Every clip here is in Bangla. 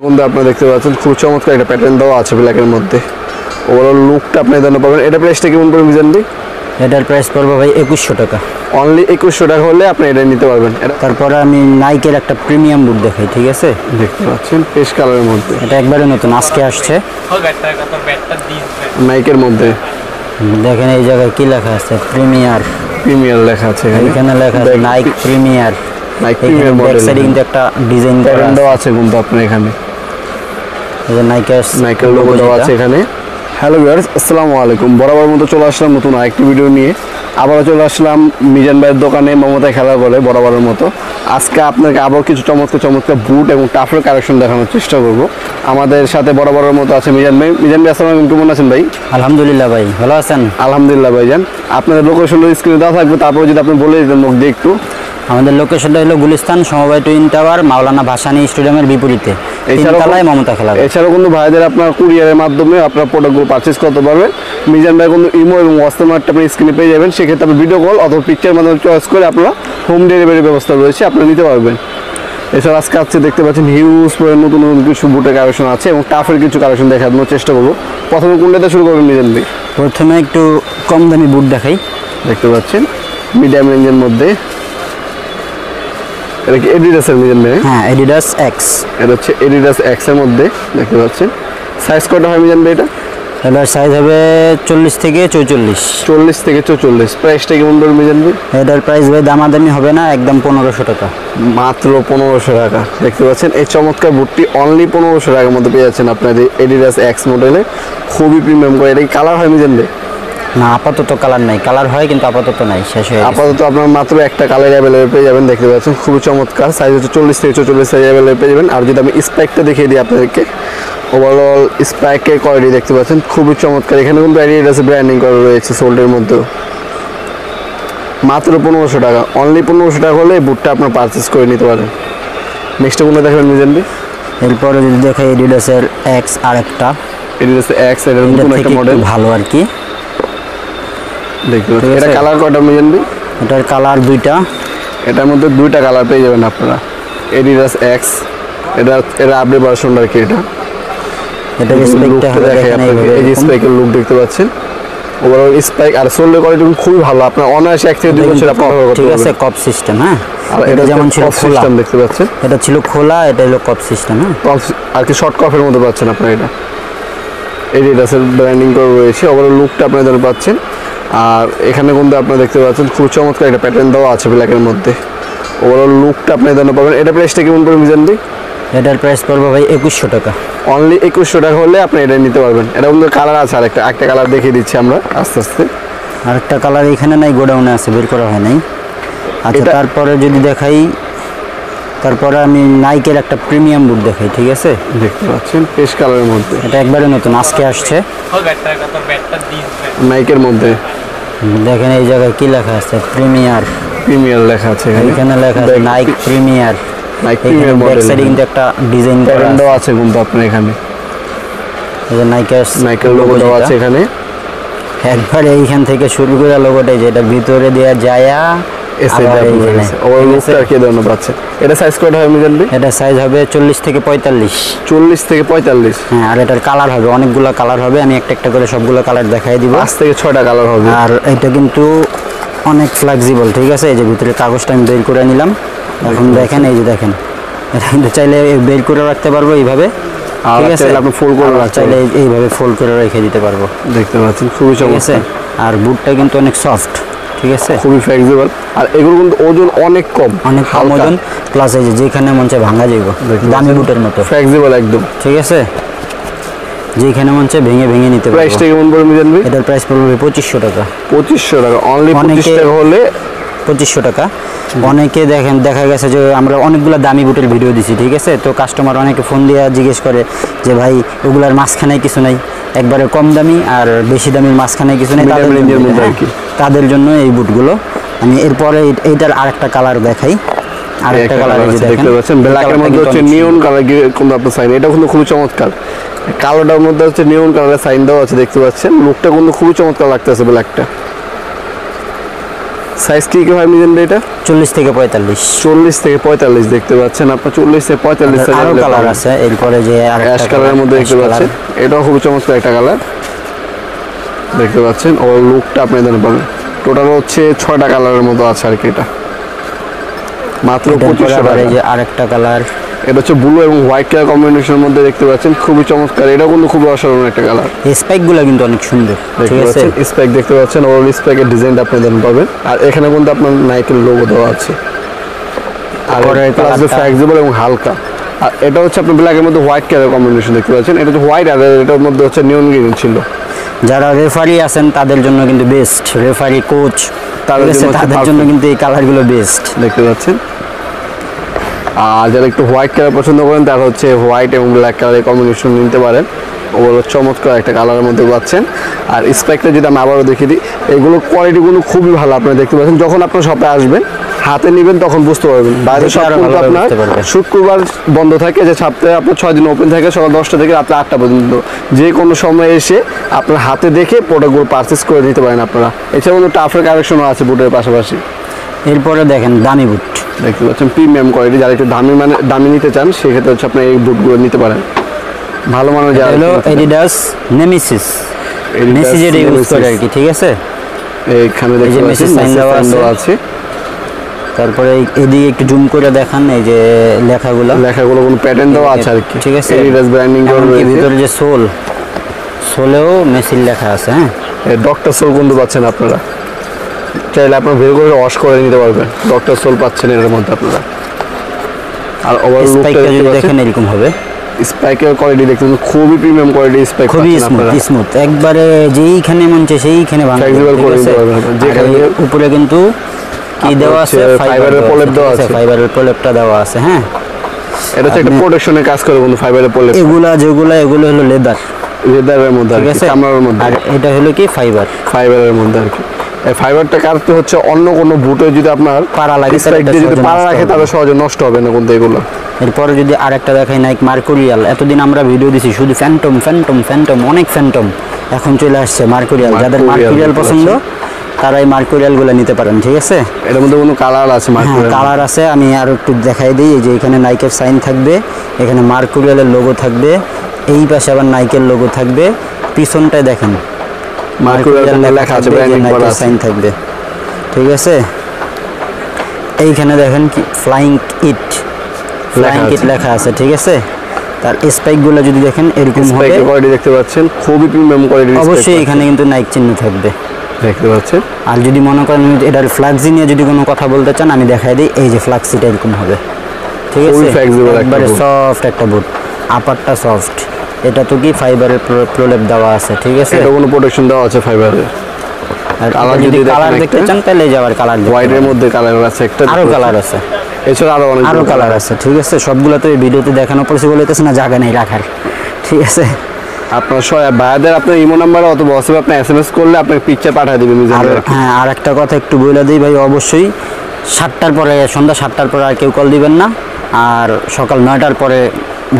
বন্ধু আপনারা দেখতে পাচ্ছেন খুব চমৎকার একটা প্যাটার্ন দেওয়া আছে ব্ল্যাকের মধ্যে। ওভারঅল লুকটা আপনি জানতে পারবেন। এটা প্রাইসটা কেমন পড়বে মিজান ভাই? এটার প্রাইস পড়বে ভাই 2100 টাকা। অনলি 2100 টাকা হলে আপনি এটা নিতে পারবেন। তারপরে আমি নাইকের একটা প্রিমিয়াম বুট দেখাই, ঠিক আছে? দেখতে পাচ্ছেন পেস্ট কালারের মধ্যে, এটা একবারে নতুন আজকে আসছে নাইকের মধ্যে। দেখেন এই জায়গায় কি লেখা আছে, প্রিমিয়ার প্রিমিয়ার লেখা আছে এখানে লেখা আছে Nike premier. Nike premier model কিন্তু একটা ডিজাইন প্যাটার্ন দেওয়া আছে কিন্তু আপনার এখানে এই যে নাইকের লোগো দেওয়া আছে এখানে। হ্যালো ভিউয়ার্স, আসসালামু আলাইকুম। বরাবর মতো চলে আসলাম নতুন আরেকটি ভিডিও নিয়ে। আবারও চলে আসলাম মিজান ভাইয়ের দোকানে মমতায় খেলা করে বরাবরের মতো। আজকে আপনাকে আবার কিছু চমৎকার বুট এবং টাফের কালেকশন দেখানোর চেষ্টা করব। আমাদের সাথে বরাবরের মতো আছে মিজান ভাই। মিজান ভাই আসসালামু আলাইকুম, কেমন আছেন ভাই? আলহামদুলিল্লাহ ভাই, ভালো আছেন? আলহামদুলিল্লাহ ভাইজান। আপনাদের লোকেশন স্ক্রিনে দেওয়া থাকবে, তারপরে যদি আপনি বলে দিতেন মুখ দিয়ে একটু। আমাদের লোকেশনটা হলো গুলিস্তান সমবায় টুইন টাওয়ার, মাওলানা ভাসানী স্টেডিয়ামের বিপরীতে, তিনতলায় মমতা খেলা। এছাড়াও কিন্তু ভাইদের আপনার কুরিয়ারের মাধ্যমে আপনার প্রোডাক্টগুলো পারচেস করতে পারবেন। মিজান ভাই কিন্তু ইমো এবং হোয়াটসঅ্যাপ নাম্বারটা আপনি স্ক্রিনে পেয়ে যাবেন। সেক্ষেত্রে আপনি ভিডিও কল অথবা পিকচার মাধ্যমে চয়েস করে আপনারা হোম ডেলিভারি ব্যবস্থা রয়েছে, আপনারা নিতে পারবেন। এছাড়া আজকে দেখতে পাচ্ছেন হিউজ নতুন কিছু বুটের কালেকশন আছে এবং টাফের কিছু কালেকশন দেখানোর চেষ্টা করবো। প্রথমে কোনটাতে শুরু করবেন মিজান ভাই? প্রথমে একটু কম দামি বুট দেখাই। দেখতে পাচ্ছেন মিডিয়াম রেঞ্জের মধ্যে, এটা কি এডিডাসের মিজান ভাই? হ্যাঁ, এডিডাস এক্স। এটা হচ্ছে এডিডাস এক্স এর মধ্যে দেখতে পাচ্ছেন। সাইজ কয়টা হয় মিজান ভাই এটা? এটার সাইজ হবে 40 থেকে 44। 40 থেকে 44। প্রাইসটা কেমন পড়বে মিজান ভাই? এটার প্রাইস ভাই দামাদামি হবে না, একদম 1500 টাকা। মাত্র 1500 টাকা। দেখতে পাচ্ছেন এই চমৎকার বুটটি অনলি 1500 টাকার মধ্যে পেয়ে যাচ্ছেন আপনাদের এডিডাস এক্স মডেলে। খুবই প্রিমিয়াম করে। এটা কি কালার হয় মিজান ভাই? না, আপাতত কালার নাই। কালার হয় কিন্তু আপাতত নাই, শেষ হয়ে গেছে। আপাতত আপনার মাত্র একটা কালার অ্যাভেলেবল পেয়ে যাবেন। দেখতে পাচ্ছেন খুবই চমৎকার। সাইজ হচ্ছে 40 থেকে 44 সাইজ অ্যাভেলেবল পেয়ে যাবেন। আর যদি আমি স্পাইকটা দেখিয়ে দিই আপনাদেরকে, ওভারঅল স্পাইকের কোয়ালিটি দেখতে পাচ্ছেন খুবই চমৎকার। এখানে কিন্তু এডিডাস ব্র্যান্ডিং করা রয়েছে সোল্ডের মধ্যেও। মাত্র 1500 টাকা। অনলি 1500 টাকা হলে এই বুটটা আপনার পারচেস করে নিতে পারেন। নেক্সট কোনটা দেখবেন মিজান ভাই? এরপরে যদি দেখাই এডিডাসের এক্স আরেকটা, এডিডাস এক্স এর নতুন একটা মডেল, ভালো আর কি। দেখতে পাচ্ছেন এটা কালার কয়টা মিজান ভাই? এটার কালার দুইটা। এটার মধ্যে দুইটা কালার পেয়ে যাবেন আপনারা। এডিডাস এক্স, এটা আপডেট ভার্সন আর কি। এটা স্পেকটা দেখেন আপনাদের, এই যে স্পেকের লুক দেখতে পাচ্ছেন। ওভারঅল স্পাইক আর সোল্ডার কোয়ালিটি খুবই ভালো। আপনার অনায়াসে 1 থেকে 2 বছর আপনি ব্যবহার করতে ঠিক পারবেন। আছে, কপ সিস্টেম। হ্যাঁ, আর এটা যেমন ছিল খোলা সিস্টেম দেখতে পাচ্ছেন। এটা ছিল খোলা, এটা হলো কপ সিস্টেম। হ্যাঁ, কপ আর কি শর্ট কফের মধ্যে পাচ্ছেন আপনারা। এটা এডিডাসের ব্র্যান্ডিং করা রয়েছে। ওভারঅল লুকটা আপনারা পাচ্ছেন। আর এখানে কিন্তু আপনারা দেখতে পাচ্ছেন খুব চমৎকার একটা প্যাটার্ন দেওয়া আছে ব্ল্যাকের মধ্যে। ওভারঅল লুকটা আপনারা পাবেন। এটা প্রাইসটা কেমন পড়বে মিজান ভাই? এটার প্রাইস পড়বে ভাই 2100 টাকা। অনলি 2100 টাকা হলে আপনি এটা নিতে পারবেন। এটা কিন্তু কালার আছে, একটা কালার দেখিয়ে দিচ্ছি আমরা আস্তে আস্তে। আরেকটা কালার এখানে নাই, গোডাউনে আছে, বের করা হয় নাই। আচ্ছা, তারপরে যদি দেখাই, তারপরে আমি নাইকের একটা প্রিমিয়াম বুট দেখাই, ঠিক আছে? দেখতে পাচ্ছেন পেস্ট কালারের মধ্যে, এটা একবারে নতুন আজকে আসছে নাইকের মধ্যে। দেখেন এই জায়গায় কি লেখা আছে, প্রিমিয়ার। প্রিমিয়ার লেখা আছে এখানে লেখা আছে Nike premier. Nike premier model কিন্তু একটা ডিজাইন দেওয়া আছে কিন্তু আপনার এখানে। এই যে নাইকের লোগো দেওয়া আছে এখানে। একবারে এইখান থেকে শুরু করে লোগোটাই, যেটা ভিতরে দেওয়া যায়। এটা সাইজ কয়টা হয় মিজান ভাই? এটা সাইজ হবে 40 থেকে 45। 40 থেকে 45। হ্যাঁ, আর এটার কালার হবে অনেকগুলো কালার হবে। আমি একটা করে সবগুলো কালার দেখাই দিব। 5 থেকে 6টা কালার হবে। আর এটা কিন্তু অনেক ফ্লেক্সিবল, ঠিক আছে? এই যে ভিতরে কাগজটা আমি বের করে নিলাম। এখন দেখেন, এই যে দেখেন, এটা কিন্তু চাইলে বের করে রাখতে পারবো এইভাবে, ঠিক আছে? আপনি ফোল্ড করে চাইলে এইভাবে ফোল্ড করে রেখে দিতে পারবো। দেখতে পাচ্ছেন খুবই চমৎকার। আর বুটটা কিন্তু অনেক সফট, ঠিক আছে? খুবই ফ্লেক্সিবল। আর এগুলো কিন্তু ওজন অনেক কম ওজন, প্লাস এই যে যেখানে মন চায় ভাঙা যাইব, দামি বুটের মতো ফ্লেক্সিবল একদম, ঠিক আছে? যেখানে মন চায় ভেঙে নিতে পারবো। প্রাইসটা কেমন পড়বে মিজান ভাই? এটার প্রাইস পড়বে 2500 টাকা। 2500 টাকা। অনলি 25 টাকা হলে 2500 টাকা। অনেকে দেখা গেছে যে আমরা অনেকগুলো দামি বুটের ভিডিও দিছি, ঠিক আছে? তো কাস্টমার অনেকে ফোন দিয়ে জিজ্ঞেস করে যে ভাই ওগুলার মাঝখানে কিছু নাই, একবারে কম দামি আর বেশি দামির মাঝখানে কিছু নেই, তাদের জন্য এই বুটগুলো। আমি এরপরে এইটার আরেকটা কালার দেখাই। আরেকটা কালার দেখতে পাচ্ছেন, ব্ল্যাকের মধ্যে হচ্ছে নিয়ন কালার কোন আপনার সাইন। এটা কিন্তু খুবই চমৎকার। কালোটার মধ্যে হচ্ছে নিয়ন কালারের সাইন দেওয়া আছে, দেখতে পাচ্ছেন। লুকটা কিন্তু খুবই চমৎকার লাগতেছে ব্ল্যাকটা। সাইজ কি হয় মিজান ভাই এটা? 40 থেকে 45। 40 থেকে 45 দেখতে পাচ্ছেন আপনার, 40 থেকে 45 সাইজ আরো কালার আছে, এরপরে যে অ্যাশ কালারের মধ্যে দেখতে পাচ্ছেন, এটাও খুব চমৎকার একটা কালার দেখতে পাচ্ছেন। ও লুকটা আপনি দেখতে পাবেন, টোটাল হচ্ছে 6টা কালারের মতো আছে আর কি। এটা মাত্র 2500 টাকা। এই যে আরেকটা কালার, এটা হচ্ছে ব্লু এবং হোয়াইট কালার কম্বিনেশনের মধ্যে দেখতে পাচ্ছেন, খুবই চমৎকার। এটা কিন্তু খুবই অসাধারণ একটা কালার। স্পাইক গুলো কিন্তু অনেক সুন্দর, ঠিক আছে। স্পাইক দেখতে পাচ্ছেন, ওর স্পাইকের ডিজাইনটা আপনি দেখতে পাবেন। আর এখানে কিন্তু আপনার নাইকের লোগো দেওয়া আছে, আর প্লাস ফ্লেক্সিবল এবং হালকা। আর এটা হচ্ছে আপনার ব্ল্যাকের মধ্যে হোয়াইট কালার কম্বিনেশন দেখতে পাচ্ছেন। এটা হচ্ছে হোয়াইট, আর এটার মধ্যে হচ্ছে নিয়ন গ্রিন ছিল। যারা রেফারি আছেন তাদের জন্য কিন্তু বেস্ট, রেফারি কোচ তাদের জন্য কিন্তু এই কালারগুলো বেস্ট দেখতে পাচ্ছেন। আর যারা একটু হোয়াইট কালার পছন্দ করেন তারা হচ্ছে হোয়াইট এবং ব্ল্যাক কালারের কম্বিনেশন নিতে পারেন, ওগুলো চমৎকার একটা কালারের মধ্যে পাচ্ছেন। আর স্পাইকটা যেটা আমি আবারও দেখিয়ে দিই, এগুলোর কোয়ালিটিগুলো খুবই ভালো আপনারা দেখতে পাচ্ছেন। যখন আপনার শপে আসবেন হাতে নেবেন তখন বুঝতে পারবেন। বাইরে সব আপনার শুক্রবার বন্ধ থাকে, যে সপ্তাহে আপনার 6 দিন ওপেন থাকে, সকাল 10টা থেকে রাত 8টা পর্যন্ত। যে কোনো সময় এসে আপনার হাতে দেখে প্রোডাক্টগুলো পারচেস করে নিতে পারেন আপনারা। এছাড়াও কিন্তু টাফের কালেকশনও আছে বুটের পাশাপাশি। এরপরে দেখেন দামি বুট দেখতে পাচ্ছেন, প্রিমিয়াম কোয়ালিটি। যারা একটু দামি নিতে চান সেক্ষেত্রে হচ্ছে আপনি এই বুটগুলো নিতে পারেন। ভালো মানের যারা হলো এডিডাস নেমেসিস, মেসেজের ইউজ করে আর কি, ঠিক আছে। এইখানে দেখতে পাচ্ছেন সাইন দেওয়া আছে। তারপরে এদিকে একটু জুম করে দেখান, এই যে লেখাগুলো কোনো প্যাটার্ন দেওয়া আছে আর কি, ঠিক আছে। এডিডাস ব্র্যান্ডিং করা রয়েছে। ভিতরে যে সোলেও মেসির লেখা আছে। হ্যাঁ, ডক্টর সোল কিন্তু পাচ্ছেন আপনারা, চাইলে আপনার বের করে ওয়াশ করে নিতে পারবেন। ডক্টর সোল পাচ্ছেন এর মধ্যে আপনারা। আর ওভারঅল লুকটা দেখেন এরকম হবে। স্পাইকের কোয়ালিটি দেখুন, খুবই প্রিমিয়াম কোয়ালিটি স্পাইক, খুবই স্মুথ, একবারে যেইখানে মন চায় সেইখানে ভাঙতে পারবেন। যেখানে উপরে কিন্তু কি দেওয়া আছে, ফাইবারের প্রলেপ দেওয়া আছে, ফাইবারের প্রলেপটা দেওয়া আছে। হ্যাঁ, এটা হচ্ছে একটা প্রোটেকশনের কাজ করে কিন্তু ফাইবারের প্রলেপ। এগুলো হলো লেদারের মধ্যে, ঠিক আছে, চামড়ার মধ্যে। আর এটা হলো কি ফাইবারের মধ্যে আর কি। এই ফাইবারটা কাটতে হচ্ছে অন্য কোনো বুটে যদি আপনার পাড়া লাগে, যদি পাড়া রাখে তাহলে সহজে নষ্ট হবে না কিন্তু এগুলো। এরপরে যদি আরেকটা দেখাই, নাইক মার্কুরিয়াল। এতদিন আমরা ভিডিও দিছি শুধু ফ্যান্টম, অনেক ফ্যান্টম, এখন চলে আসছে মার্কুরিয়াল। যাদের মার্কুরিয়াল পছন্দ তারা এই মার্কুরিয়ালগুলো নিতে পারেন, ঠিক আছে। এর মধ্যে কোনো কালার আছে? কালার আছে, আমি আরো একটু দেখাই দিই। এই যে এখানে নাইকের সাইন থাকবে, এখানে মার্কুরিয়ালের লোগো থাকবে, এই পাশে আবার নাইকের লোগো থাকবে, পিছনটায় দেখেন মার্কুরিয়াল লেখা আছে, ব্র্যান্ডিং করা সাইন থাকবে, ঠিক আছে। এইখানে দেখেন কি ফ্লাইং কিট লেখা আছে, ঠিক আছে। তার স্পাইকগুলো যদি দেখেন এরকম হবে, স্পাইকের কোয়ালিটি দেখতে পাচ্ছেন, খুবই প্রিমিয়াম কোয়ালিটি। অবশ্যই এখানে কিন্তু নাইক চিহ্ন থাকবে, দেখতে পাচ্ছেন। আর যদি মনে করেন এটার ফ্লাক্সি নিয়ে যদি কোনো কথা বলতে চান, আমি দেখাই দিই। এই যে ফ্লাক্সিটা এরকম হবে, ঠিক আছে, একবারে সফট একটা বুট, আপারটা সফট। এটা তো কি ফাইবারের প্রলেপ দেওয়া আছে, ঠিক আছে। এটা কোনো প্রোটেকশন দেওয়া আছে ফাইবারের। আর যদি কালার দেখতে চান তাহলে যাবার কালার, হোয়াইটের মধ্যে কালার আছে, একটা আরো কালার আছে, এছাড়া আরো কালার আছে, ঠিক আছে। সবগুলো তো এই ভিডিওতে দেখানো পসিবল হইতেছে না, জায়গা নেই রাখার, ঠিক আছে। আপনার ভাইয়াদের আপনার ইমো নাম্বারে অথবা হোয়াটসঅ্যাপে আপনি এসএমএস করলে আপনার পিকচার পাঠিয়ে দিবেন। হ্যাঁ, আর একটা কথা একটু বলে দিই ভাই, অবশ্যই 7টার পরে, সন্ধ্যা 7টার পরে আর কেউ কল দিবেন না। আর সকাল 9টার পরে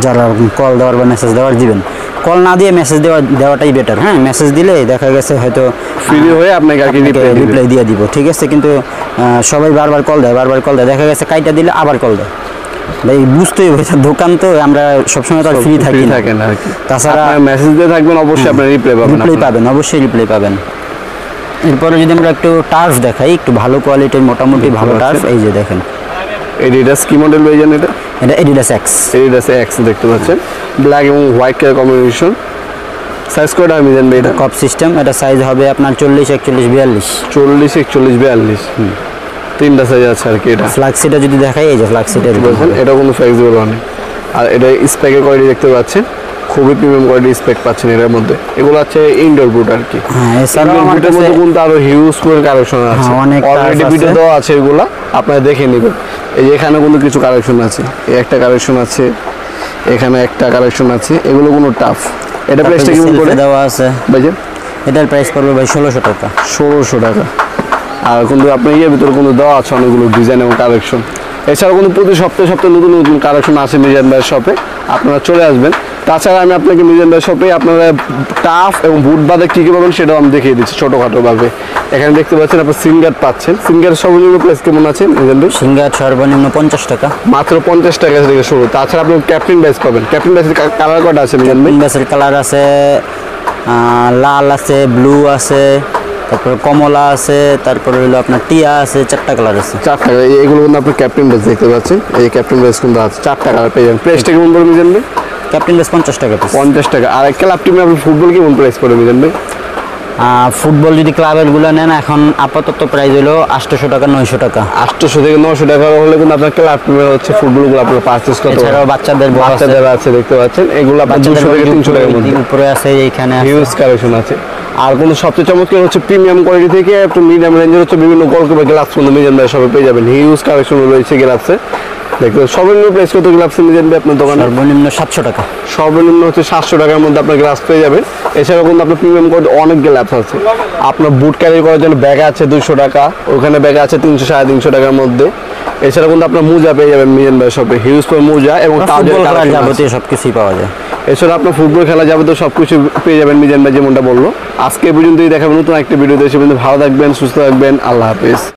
যারা কল দেওয়ার বা মেসেজ দেওয়ার দিবেন, কল না দিয়ে মেসেজ দেওয়াটাই বেটার। হ্যাঁ, মেসেজ দিলে দেখা গেছে হয়তো ফ্রি হয়ে আপনাকে রিপ্লাই দিয়ে দিব, ঠিক আছে। কিন্তু সবাই বারবার কল দেয়, দেখা গেছে কাইটা দিলে আবার কল দেয়। ভাই বুঝতেই হবে, দোকান তো, আমরা সবসময় তো ফ্রি থাকি না। তাছাড়া মেসেজ দিয়ে থাকবেন, অবশ্যই আপনি রিপ্লাই পাবেন, অবশ্যই রিপ্লাই পাবেন। এরপরে যদি আমরা একটু টার্ফ দেখাই, একটু ভালো কোয়ালিটির, মোটামুটি ভালো টার্ফ, এই যে দেখেন এডিডাস কি মডেল ভাইজান? এটা এডিডাস এক্স দেখতে পাচ্ছেন, ব্ল্যাক এবং white colour combination. Size code আমি জানবে, এটা কপ সিস্টেম। এটা সাইজ হবে আপনার 40, 41, 42। 40, 41, 42, তিনটা সাইজ আছে আর কি। এটা ফ্লাক্সিটা যদি দেখাই, এই যে ফ্লাক্সিটা বলছেন, এটা কোনো ফ্লেক্সিবল অনেক। আর এটা স্পেকের কোয়ালিটি দেখতে পাচ্ছেন, খুবই প্রিমিয়াম কোয়ালিটি স্পেক পাচ্ছেন এর মধ্যে। এগুলো আছে ইনডোর বুট আর কি। হ্যাঁ, এছাড়াও বুটের মধ্যে কিন্তু আরো হিউজ করে কালেকশন আছে, অলরেডি ভিডিও দেওয়া আছে, এগুলো আপনারা দেখে নেবেন। এই যে এখানে কিন্তু কিছু কালেকশন আছে, এই একটা কালেকশন আছে, এখানে একটা কালেকশন আছে, এগুলো কোনো টাফ। এটা প্রাইসটা কেমন করে দেওয়া আছে ভাইজান? এটার প্রাইস পড়বে ভাই 1600 টাকা। 1600 টাকা। আর কিন্তু আপনার ইয়ের ভিতরে কিন্তু দেওয়া আছে অনেকগুলো ডিজাইন এবং কালেকশন। এছাড়াও কিন্তু প্রতি সপ্তাহে নতুন কালেকশন আসে মিজান ভাইয়ের শপে, আপনারা চলে আসবেন। তাছাড়া আমি আপনাকে মিজান ভাই শপে আপনারা টাফ এবং বুট বাদে কী কী পাবেন সেটাও আমি দেখিয়ে দিচ্ছি ছোটোখাটোভাবে। এখানে দেখতে পাচ্ছেন আপনার সিঙ্গার পাচ্ছেন। সিঙ্গার সর্বনিম্ন প্রাইস কেমন আছে মিজান ভাই? সিঙ্গার সর্বনিম্ন 50 টাকা, মাত্র 50 টাকা থেকে শুরু। তাছাড়া আপনি ক্যাপ্টেন ব্যাচ পাবেন। ক্যাপ্টেন ব্যাচের কালার কটা আছে মিজান ভাই? ব্যাসের কালার আছে লাল আছে, ব্লু আছে, তারপর কমলা আছে, তারপরে হলো আপনার টিয়া আছে, 4টা কালার আছে। 4 টাকা। এগুলো কিন্তু আপনি ক্যাপ্টেন ব্যাচ দেখতে পাচ্ছেন। এই ক্যাপ্টেন ব্যাচ কিন্তু আছে 4 টাকা পেয়ে যাবেন। প্রাইসটা কেমন পড়বে মিজান ভাই? ক্যাপ্টেন ব্যাস 50 টাকা পিস। 50 টাকা। আর ক্লাব টিমে আপনি ফুটবল কেমন প্রাইস পড়বে মিজান ভাই? ফুটবল যদি ক্লাবের গুলো নেন এখন আপাতত প্রাইস হলো 800 টাকা, 900 টাকা। 800 থেকে 900 টাকা হলে কিন্তু আপনার ক্লাব টিমে হচ্ছে ফুটবলগুলো আপনার পারচেজ করতে এছাড়াও পারবেন। বাচ্চাদের বল আছে, বাচ্চাদের আছে দেখতে পাচ্ছেন। এগুলো আপনার 200 থেকে 300 টাকার মধ্যে উপরে আছে, এইখানে আছে। হিউজ কালেকশন আছে। আর কোনো সবচেয়ে চমৎকার হচ্ছে প্রিমিয়াম কোয়ালিটি থেকে একটু মিডিয়াম রেঞ্জের হচ্ছে বিভিন্ন গোলকিপার গ্লাভস কিন্তু মিজান ভাই সবে পেয়ে যাবেন। হিউজ কালেকশন রয়েছে গ্লাভসে। দেখতে সর্বনিম্ন প্রাইস কত গ্লাভস মিজান ভাই আপনার দোকানে? সর্বনিম্ন 700 টাকা। সর্বনিম্ন হচ্ছে 700 টাকার মধ্যে আপনার গ্লাভস পেয়ে যাবেন। এছাড়াও কিন্তু আপনার প্রিমিয়াম কোয়ালিটি অনেক গ্লাভস আছে। আপনার বুট ক্যারি করার জন্য ব্যাগ আছে 200 টাকা, ওখানে ব্যাগ আছে 300 350 টাকার মধ্যে। এছাড়া কিন্তু আপনার মোজা পেয়ে যাবেন মিজান ভাই শপে, হিউজ করে মোজা এবং ফুটবল খেলার যাবতীয় সবকিছুই পাওয়া যায়। এছাড়া আপনার ফুটবল খেলা যাবতীয় সব কিছু পেয়ে যাবেন মিজান ভাই যেমনটা বললো। আজকে পর্যন্তই দেখাবেন নতুন একটা ভিডিও। এসে পর্যন্ত ভালো থাকবেন, সুস্থ থাকবেন, আল্লাহ হাফেজ।